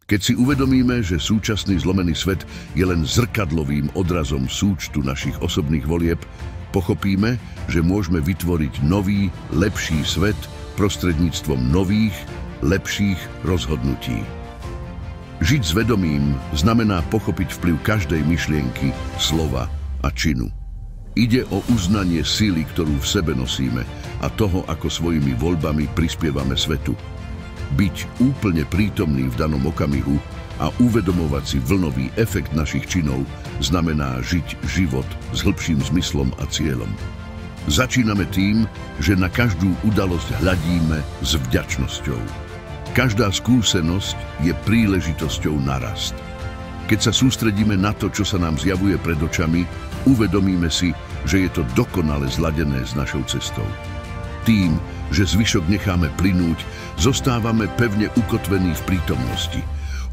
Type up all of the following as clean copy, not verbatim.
Keď si uvedomíme, že súčasný zlomený svet je len zrkadlovým odrazom súčtu našich osobných volieb, pochopíme, že môžeme vytvoriť nový, lepší svet prostredníctvom nových, lepších rozhodnutí. Žiť s vedomím znamená pochopiť vplyv každej myšlienky, slova a činu. Ide o uznanie síly, ktorú v sebe nosíme, a toho, ako svojimi voľbami prispievame svetu. Byť úplne prítomný v danom okamihu a uvedomovať si vlnový efekt našich činov znamená žiť život s hĺbším zmyslom a cieľom. Začíname tým, že na každú udalosť hľadíme s vďačnosťou. Každá skúsenosť je príležitosťou na rast. Keď sa sústredíme na to, čo sa nám zjavuje pred očami, uvedomíme si, že je to dokonale zladené s našou cestou. Tým, že zvyšok necháme plynúť, zostávame pevne ukotvení v prítomnosti.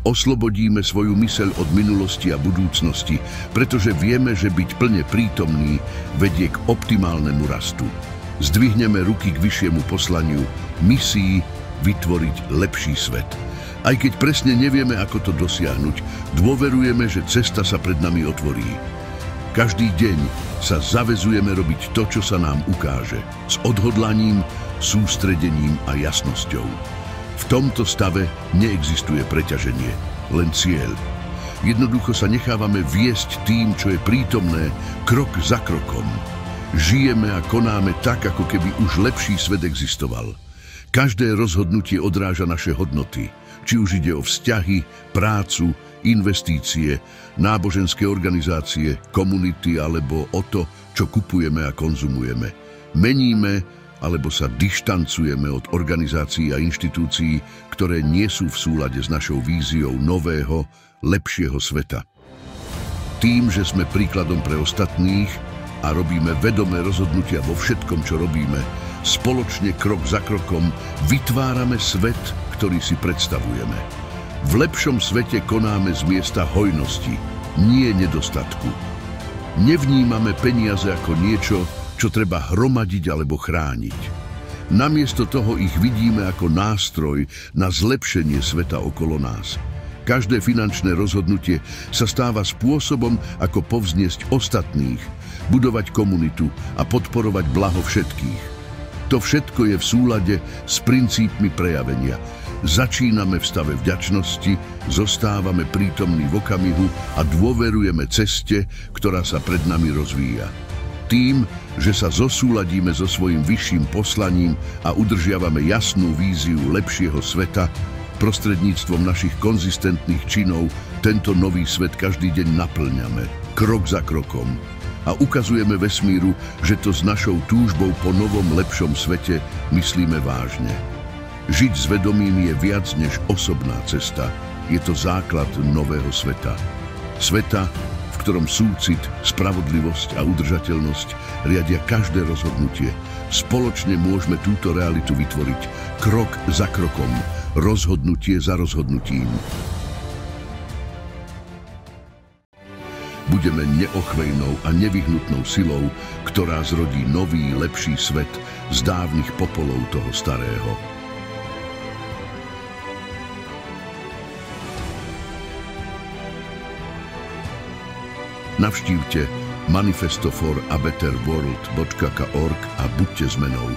Oslobodíme svoju myseľ od minulosti a budúcnosti, pretože vieme, že byť plne prítomný vedie k optimálnemu rastu. Zdvihneme ruky k vyššiemu poslaniu, misii vytvoriť lepší svet. Aj keď presne nevieme, ako to dosiahnuť, dôverujeme, že cesta sa pred nami otvorí. Každý deň sa zaväzujeme robiť to, čo sa nám ukáže, s odhodlaním, sústredením a jasnosťou. V tomto stave neexistuje preťaženie, len cieľ. Jednoducho sa nechávame viesť tým, čo je prítomné, krok za krokom. Žijeme a konáme tak, ako keby už lepší svet existoval. Každé rozhodnutie odráža naše hodnoty, či už ide o vzťahy, prácu, investície, náboženské organizácie, komunity alebo o to, čo kupujeme a konzumujeme. Meníme alebo sa dištancujeme od organizácií a inštitúcií, ktoré nie sú v súlade s našou víziou nového, lepšieho sveta. Tým, že sme príkladom pre ostatných a robíme vedomé rozhodnutia vo všetkom, čo robíme, spoločne krok za krokom vytvárame svet, ktorý si predstavujeme. V lepšom svete konáme z miesta hojnosti, nie nedostatku. Nevnímame peniaze ako niečo, čo treba hromadiť alebo chrániť. Namiesto toho ich vidíme ako nástroj na zlepšenie sveta okolo nás. Každé finančné rozhodnutie sa stáva spôsobom, ako povzniesť ostatných, budovať komunitu a podporovať blaho všetkých. To všetko je v súlade s princípmi prejavenia. Začíname v stave vďačnosti, zostávame prítomní v okamihu a dôverujeme ceste, ktorá sa pred nami rozvíja. Tým, že sa zosúladíme so svojím vyšším poslaním a udržiavame jasnú víziu lepšieho sveta, prostredníctvom našich konzistentných činov tento nový svet každý deň naplňame, krok za krokom. A ukazujeme vesmíru, že to s našou túžbou po novom, lepšom svete myslíme vážne. Žiť s vedomím je viac než osobná cesta. Je to základ nového sveta. Sveta, v ktorom súcit, spravodlivosť a udržateľnosť riadia každé rozhodnutie. Spoločne môžeme túto realitu vytvoriť krok za krokom, rozhodnutie za rozhodnutím. Budeme neochvejnou a nevyhnutnou silou, ktorá zrodí nový, lepší svet z dávnych popolov toho starého. Navštívte manifestoforabetterworld.org a buďte s menou.